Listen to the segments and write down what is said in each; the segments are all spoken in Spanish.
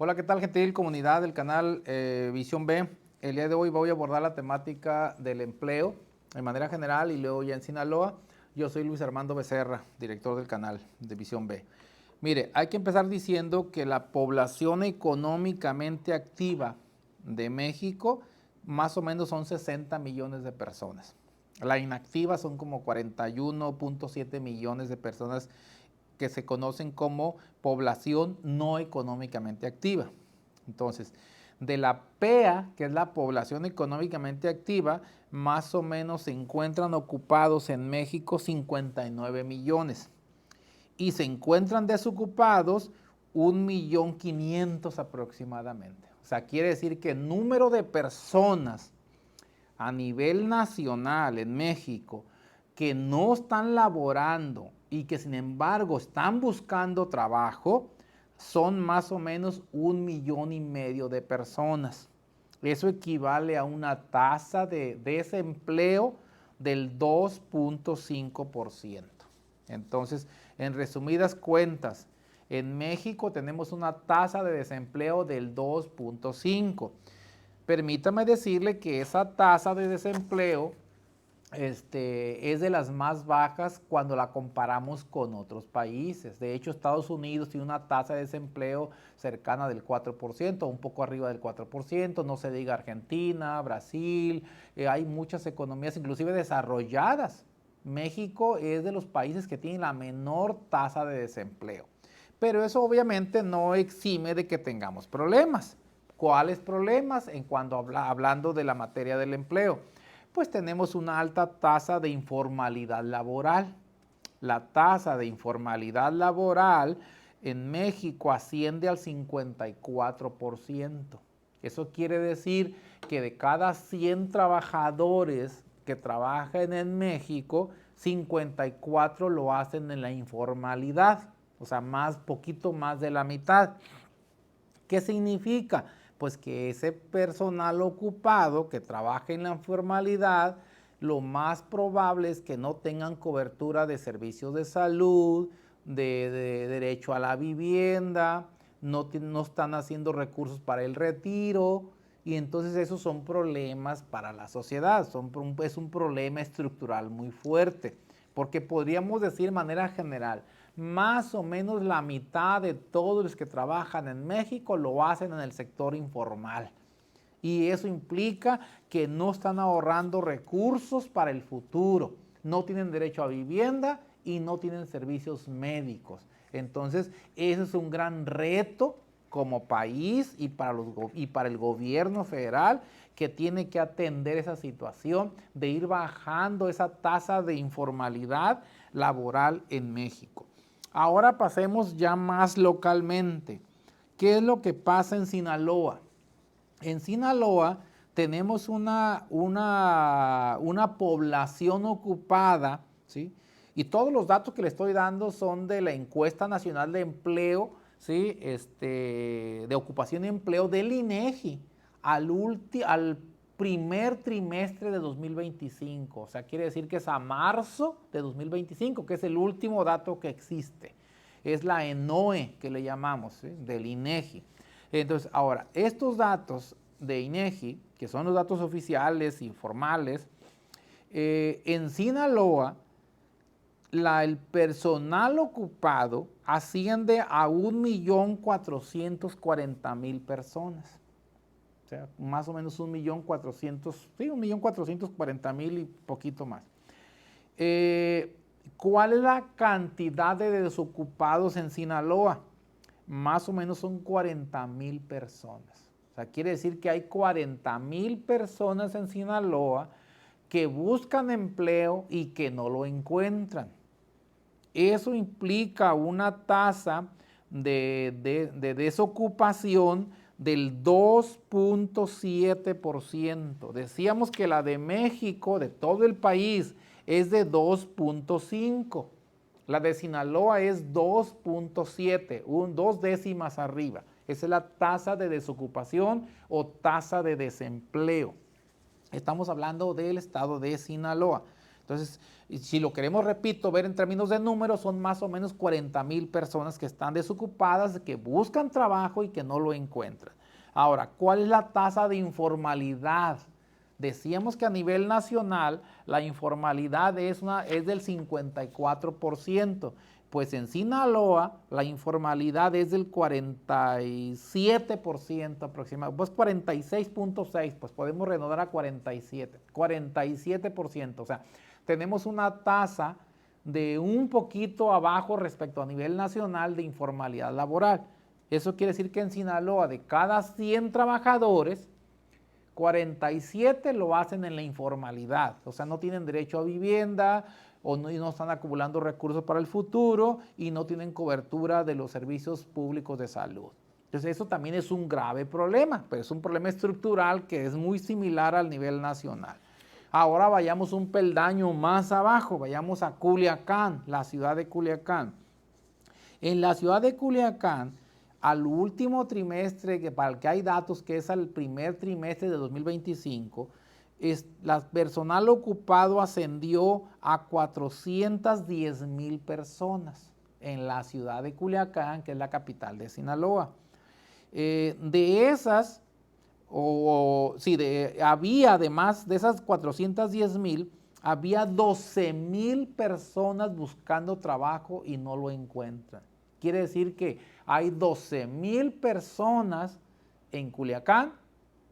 Hola, ¿qué tal, gentil comunidad del canal Visión B? El día de hoy voy a abordar la temática del empleo de manera general y luego ya en Sinaloa. Yo soy Luis Armando Becerra, director del canal de Visión B. Mire, hay que empezar diciendo que la población económicamente activa de México más o menos son 60 millones de personas. La inactiva son como 41.7 millones de personas que se conocen como población no económicamente activa. Entonces, de la PEA, que es la población económicamente activa, más o menos se encuentran ocupados en México 59 millones y se encuentran desocupados 1.500.000 aproximadamente. O sea, quiere decir que el número de personas a nivel nacional en México que no están laborando y que sin embargo están buscando trabajo son más o menos 1,500,000 de personas. Eso equivale a una tasa de desempleo del 2.5%. Entonces, en resumidas cuentas, en México tenemos una tasa de desempleo del 2.5%. Permítame decirle que esa tasa de desempleo es de las más bajas cuando la comparamos con otros países. De hecho, Estados Unidos tiene una tasa de desempleo cercana del 4%, un poco arriba del 4%, no se diga Argentina, Brasil, hay muchas economías inclusive desarrolladas. México es de los países que tienen la menor tasa de desempleo. Pero eso obviamente no exime de que tengamos problemas. ¿Cuáles problemas en cuanto hablando de la materia del empleo? Pues tenemos una alta tasa de informalidad laboral. La tasa de informalidad laboral en México asciende al 54%. Eso quiere decir que de cada 100 trabajadores que trabajan en México, 54 lo hacen en la informalidad, o sea, poquito más de la mitad. ¿Qué significa? Pues que ese personal ocupado que trabaja en la informalidad, lo más probable es que no tengan cobertura de servicios de salud, de derecho a la vivienda, no están haciendo recursos para el retiro, y entonces esos son problemas para la sociedad, es un problema estructural muy fuerte, porque podríamos decir de manera general, más o menos la mitad de todos los que trabajan en México lo hacen en el sector informal. Y eso implica que no están ahorrando recursos para el futuro, no tienen derecho a vivienda y no tienen servicios médicos. Entonces, ese es un gran reto como país y para el gobierno federal, que tiene que atender esa situación de ir bajando esa tasa de informalidad laboral en México. Ahora pasemos ya más localmente. ¿Qué es lo que pasa en Sinaloa? En Sinaloa tenemos una población ocupada, ¿sí? Y todos los datos que le estoy dando son de la Encuesta Nacional de Empleo, ¿sí? De ocupación y empleo del INEGI al primer trimestre de 2025. O sea, quiere decir que es a marzo de 2025, que es el último dato que existe. Es la ENOE que le llamamos, ¿sí? Del INEGI. Entonces, ahora, estos datos de INEGI, que son los datos oficiales y formales, en Sinaloa, el personal ocupado asciende a 1.440.000 personas. O sea, más o menos 1.440.000 y poquito más. ¿Cuál es la cantidad de desocupados en Sinaloa? Más o menos son 40.000 personas. O sea, quiere decir que hay 40.000 personas en Sinaloa que buscan empleo y que no lo encuentran. Eso implica una tasa de desocupación del 2.7%. Decíamos que la de México, de todo el país, es de 2.5%. La de Sinaloa es 2.7, 2 décimas arriba. Esa es la tasa de desocupación o tasa de desempleo. Estamos hablando del estado de Sinaloa. Entonces, si lo queremos, repito, ver en términos de números, son más o menos 40,000 personas que están desocupadas, que buscan trabajo y que no lo encuentran. Ahora, ¿cuál es la tasa de informalidad? Decíamos que a nivel nacional la informalidad es del 54%, pues en Sinaloa la informalidad es del 47% aproximadamente, pues 46.6, pues podemos redondar a 47%, o sea, tenemos una tasa de un poquito abajo respecto a nivel nacional de informalidad laboral. Eso quiere decir que en Sinaloa, de cada 100 trabajadores, 47 lo hacen en la informalidad, o sea, no tienen derecho a vivienda o no están acumulando recursos para el futuro y no tienen cobertura de los servicios públicos de salud. Entonces eso también es un grave problema, pero es un problema estructural que es muy similar al nivel nacional. Ahora vayamos un peldaño más abajo, vayamos a Culiacán, la ciudad de Culiacán. En la ciudad de Culiacán, al último trimestre, que para el que hay datos, que es al primer trimestre de 2025, el personal ocupado ascendió a 410,000 personas en la ciudad de Culiacán, que es la capital de Sinaloa. De esas, había además de esas 410,000, había 12,000 personas buscando trabajo y no lo encuentran. Quiere decir que hay 12,000 personas en Culiacán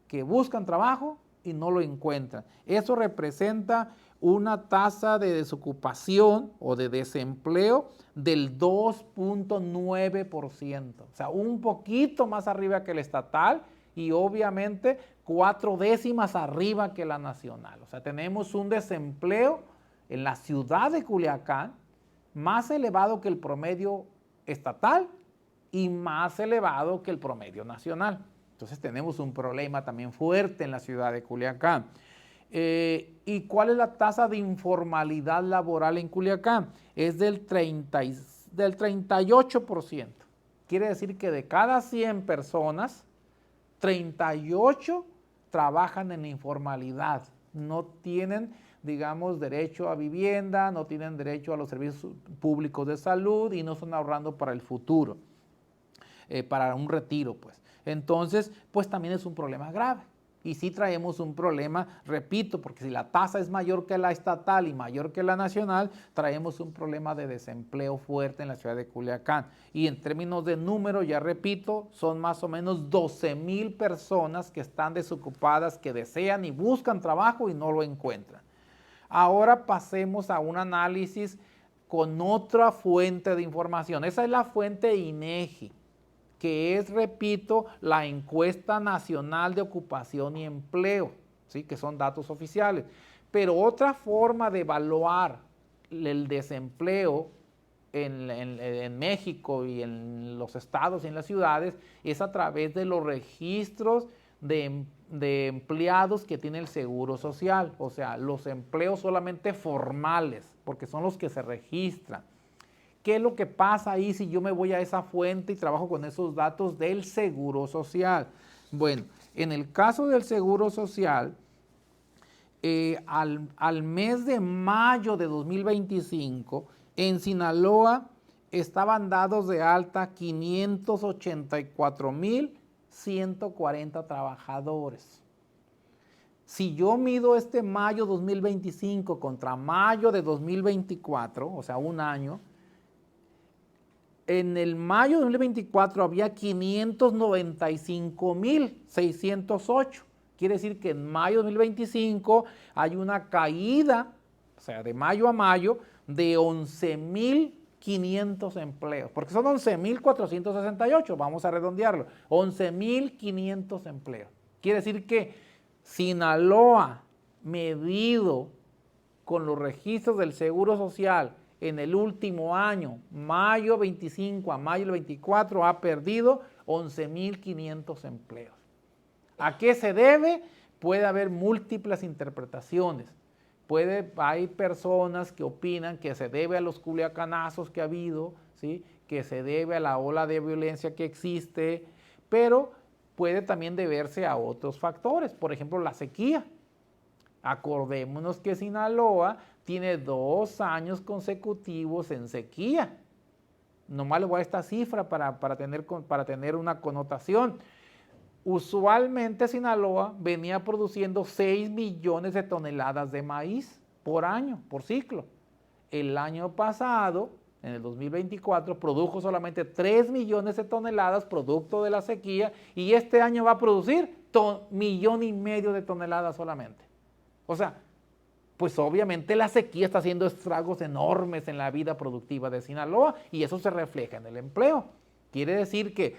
que buscan trabajo y no lo encuentran. Eso representa una tasa de desocupación o de desempleo del 2.9%, o sea, un poquito más arriba que el estatal y obviamente 4 décimas arriba que la nacional. O sea, tenemos un desempleo en la ciudad de Culiacán más elevado que el promedio estatal y más elevado que el promedio nacional. Entonces tenemos un problema también fuerte en la ciudad de Culiacán. ¿Y cuál es la tasa de informalidad laboral en Culiacán? Es del 38%. Quiere decir que de cada 100 personas, 38 trabajan en la informalidad. No tienen, digamos, derecho a vivienda, no tienen derecho a los servicios públicos de salud y no están ahorrando para el futuro, para un retiro, pues. Entonces, pues también es un problema grave. Y sí traemos un problema, repito, porque si la tasa es mayor que la estatal y mayor que la nacional, traemos un problema de desempleo fuerte en la ciudad de Culiacán. Y en términos de número, ya repito, son más o menos 12,000 personas que están desocupadas, que desean y buscan trabajo y no lo encuentran. Ahora pasemos a un análisis con otra fuente de información. Esa es la fuente INEGI, que es, repito, la encuesta nacional de ocupación y empleo, ¿sí? Que son datos oficiales. Pero otra forma de evaluar el desempleo en México y en los estados y en las ciudades es a través de los registros de empleados que tiene el Seguro Social, o sea, los empleos solamente formales, porque son los que se registran. ¿Qué es lo que pasa ahí si yo me voy a esa fuente y trabajo con esos datos del Seguro Social? Bueno, en el caso del Seguro Social, al mes de mayo de 2025, en Sinaloa estaban dados de alta 584,140 trabajadores. Si yo mido este mayo 2025 contra mayo de 2024, o sea, un año, en el mayo de 2024 había 595,608. Quiere decir que en mayo de 2025 hay una caída, o sea, de mayo a mayo, de 11,500 empleos, porque son 11,468, vamos a redondearlo, 11,500 empleos. Quiere decir que Sinaloa, medido con los registros del Seguro Social, en el último año, mayo 25 a mayo 24, ha perdido 11,500 empleos. ¿A qué se debe? Puede haber múltiples interpretaciones. Hay personas que opinan que se debe a los culiacanazos que ha habido, ¿sí? Que se debe a la ola de violencia que existe, pero puede también deberse a otros factores, por ejemplo, la sequía. Acordémonos que Sinaloa tiene 2 años consecutivos en sequía. Nomás le voy a esta cifra para tener una connotación. Usualmente Sinaloa venía produciendo 6 millones de toneladas de maíz por año, por ciclo. El año pasado, en el 2024, produjo solamente 3 millones de toneladas producto de la sequía, y este año va a producir 1,5 millones de toneladas solamente. O sea, pues obviamente la sequía está haciendo estragos enormes en la vida productiva de Sinaloa, y eso se refleja en el empleo. Quiere decir que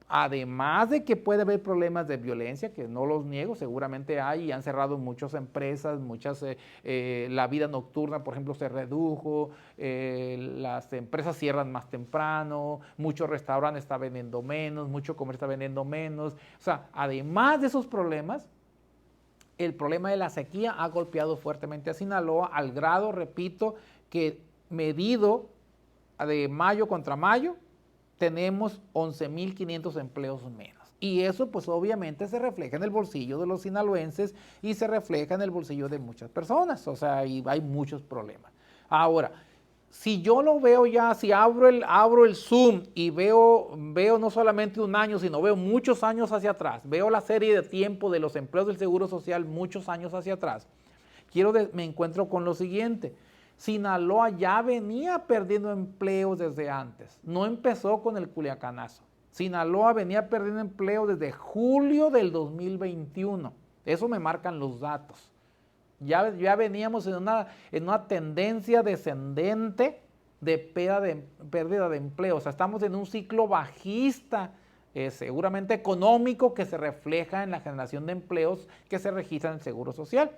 además de que puede haber problemas de violencia, que no los niego, seguramente hay, y han cerrado muchas empresas, la vida nocturna, por ejemplo, se redujo, las empresas cierran más temprano, muchos restaurantes están vendiendo menos, mucho comercio está vendiendo menos. O sea, además de esos problemas, el problema de la sequía ha golpeado fuertemente a Sinaloa, al grado, repito, que medido de mayo contra mayo, tenemos 11,500 empleos menos. Y eso pues obviamente se refleja en el bolsillo de los sinaloenses y se refleja en el bolsillo de muchas personas. O sea, y hay muchos problemas. Ahora, si yo lo veo ya, si abro el Zoom y veo no solamente un año, sino veo muchos años hacia atrás, veo la serie de tiempo de los empleos del Seguro Social muchos años hacia atrás, me encuentro con lo siguiente. Sinaloa ya venía perdiendo empleos desde antes, no empezó con el culiacanazo. Sinaloa venía perdiendo empleo desde julio del 2021, eso me marcan los datos. Ya veníamos en una tendencia descendente de pérdida de empleo, o sea, estamos en un ciclo bajista, seguramente económico, que se refleja en la generación de empleos que se registra en el Seguro Social.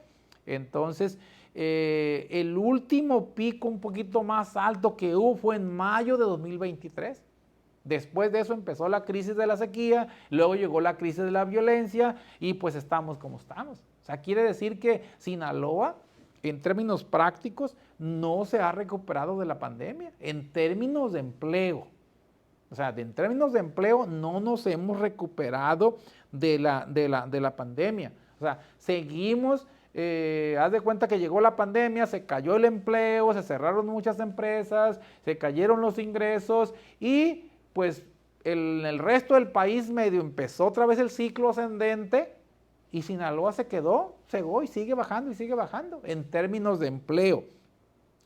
Entonces, el último pico un poquito más alto que hubo fue en mayo de 2023. Después de eso empezó la crisis de la sequía, luego llegó la crisis de la violencia y pues estamos como estamos. O sea, quiere decir que Sinaloa, en términos prácticos, no se ha recuperado de la pandemia, en términos de empleo. O sea, en términos de empleo no nos hemos recuperado de la pandemia. O sea, seguimos... haz de cuenta que llegó la pandemia, se cayó el empleo, se cerraron muchas empresas, se cayeron los ingresos y pues en el resto del país medio empezó otra vez el ciclo ascendente y Sinaloa se quedó, cegó y sigue bajando en términos de empleo.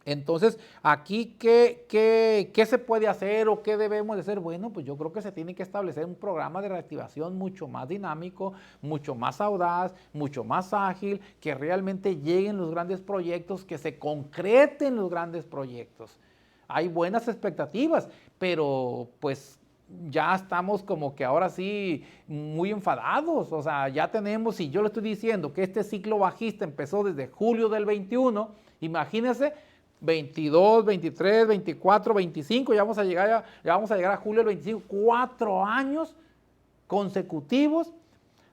Entonces, aquí, ¿qué se puede hacer o qué debemos de hacer? Bueno, pues yo creo que se tiene que establecer un programa de reactivación mucho más dinámico, mucho más audaz, mucho más ágil, que realmente lleguen los grandes proyectos, que se concreten los grandes proyectos. Hay buenas expectativas, pero pues ya estamos como que ahora sí muy enfadados. O sea, ya tenemos, si yo le estoy diciendo que este ciclo bajista empezó desde julio del 21, imagínense, 22, 23, 24, 25, ya vamos a llegar a julio del 25, 4 años consecutivos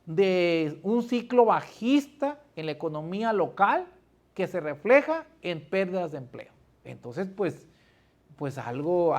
de un ciclo bajista en la economía local que se refleja en pérdidas de empleo. Entonces, pues algo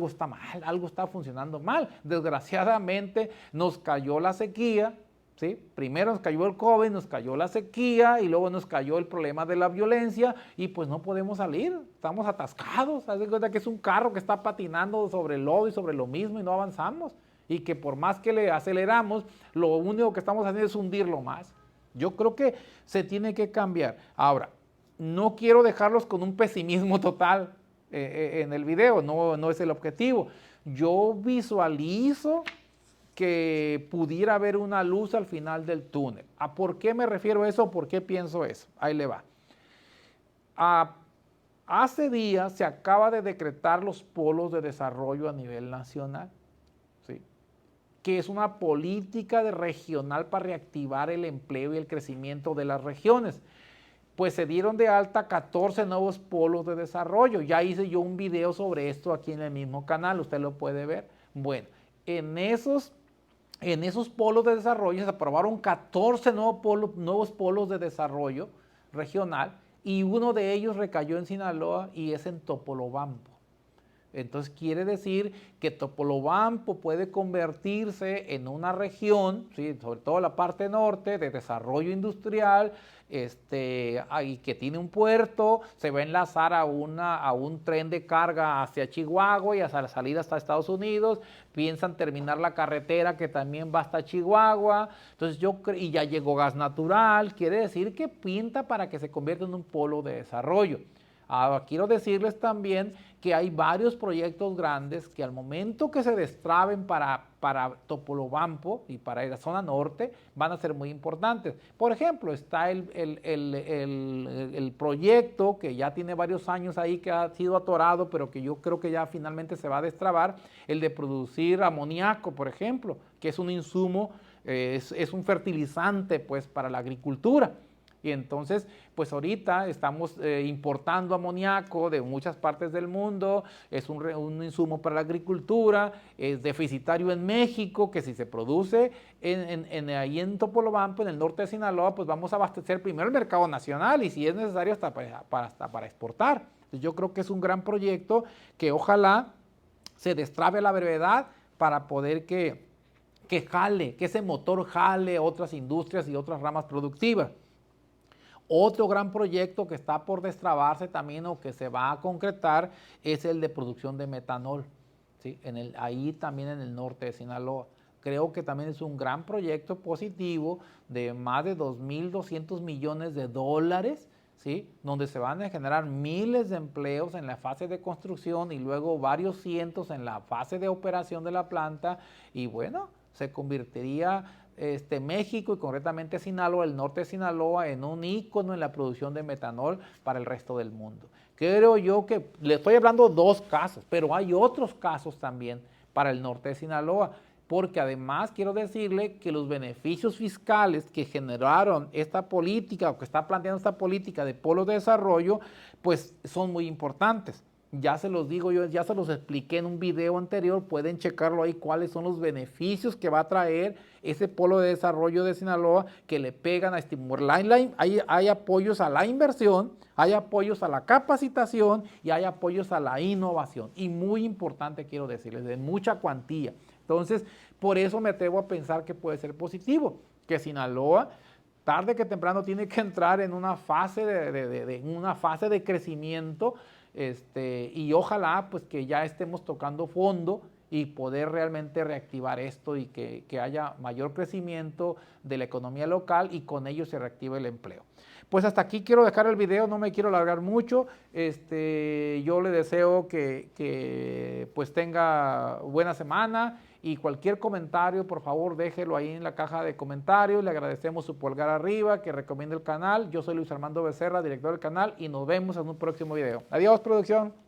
está mal, algo está funcionando mal. Desgraciadamente nos cayó la sequía, ¿sí? Primero nos cayó el COVID, nos cayó la sequía y luego nos cayó el problema de la violencia y pues no podemos salir, estamos atascados. Haz de cuenta que es un carro que está patinando sobre el lodo y sobre lo mismo y no avanzamos. Y que por más que le aceleramos, lo único que estamos haciendo es hundirlo más. Yo creo que se tiene que cambiar. Ahora, no quiero dejarlos con un pesimismo total en el video, no es el objetivo. Yo visualizo que pudiera haber una luz al final del túnel. ¿A por qué me refiero a eso? ¿Por qué pienso eso? Ahí le va. Hace días se acaba de decretar los polos de desarrollo a nivel nacional, ¿sí? Que es una política regional para reactivar el empleo y el crecimiento de las regiones. Pues se dieron de alta 14 nuevos polos de desarrollo. Ya hice yo un video sobre esto aquí en el mismo canal, usted lo puede ver. Bueno, en esos polos de desarrollo se aprobaron 14 nuevos polos de desarrollo regional y uno de ellos recayó en Sinaloa y es en Topolobampo. Entonces quiere decir que Topolobampo puede convertirse en una región, ¿sí?, sobre todo la parte norte, de desarrollo industrial, y que tiene un puerto, se va a enlazar a un tren de carga hacia Chihuahua y hasta la salida hasta Estados Unidos. Piensan terminar la carretera que también va hasta Chihuahua. Entonces y ya llegó gas natural, quiere decir que pinta para que se convierta en un polo de desarrollo. Ahora, quiero decirles también que hay varios proyectos grandes que al momento que se destraben para Topolobampo y para la zona norte van a ser muy importantes. Por ejemplo, está el proyecto que ya tiene varios años ahí, que ha sido atorado, pero que yo creo que ya finalmente se va a destrabar, el de producir amoníaco, por ejemplo, que es un insumo, es un fertilizante pues para la agricultura. Y entonces, pues ahorita estamos importando amoníaco de muchas partes del mundo, es un insumo para la agricultura, es deficitario en México, que si se produce ahí en Topolobampo, en el norte de Sinaloa, pues vamos a abastecer primero el mercado nacional y si es necesario hasta para exportar. Entonces yo creo que es un gran proyecto que ojalá se destrabe a la brevedad para poder que jale, que ese motor jale otras industrias y otras ramas productivas. Otro gran proyecto que está por destrabarse también o que se va a concretar es el de producción de metanol, ¿sí?, ahí también en el norte de Sinaloa. Creo que también es un gran proyecto positivo de más de 2.200 millones de dólares, ¿sí?, donde se van a generar miles de empleos en la fase de construcción y luego varios cientos en la fase de operación de la planta. Y bueno, se convertiría México y concretamente Sinaloa, el norte de Sinaloa, en un ícono en la producción de metanol para el resto del mundo. Creo yo que le estoy hablando dos casos, pero hay otros casos también para el norte de Sinaloa, porque además quiero decirle que los beneficios fiscales que generaron esta política o que está planteando esta política de polo de desarrollo, pues son muy importantes. Ya se los digo yo, ya se los expliqué en un video anterior, pueden checarlo ahí cuáles son los beneficios que va a traer ese polo de desarrollo de Sinaloa, que le pegan a estimular. Hay apoyos a la inversión, hay apoyos a la capacitación y hay apoyos a la innovación. Y muy importante quiero decirles, de mucha cuantía. Entonces, por eso me atrevo a pensar que puede ser positivo, que Sinaloa tarde que temprano tiene que entrar en una fase de crecimiento, y ojalá pues que ya estemos tocando fondo y poder realmente reactivar esto y que haya mayor crecimiento de la economía local y con ello se reactive el empleo. Pues hasta aquí quiero dejar el video, no me quiero alargar mucho. Yo le deseo que pues tenga buena semana y cualquier comentario, por favor, déjelo ahí en la caja de comentarios. Le agradecemos su pulgar arriba, que recomiende el canal. Yo soy Luis Armando Becerra, director del canal, y nos vemos en un próximo video. Adiós, producción.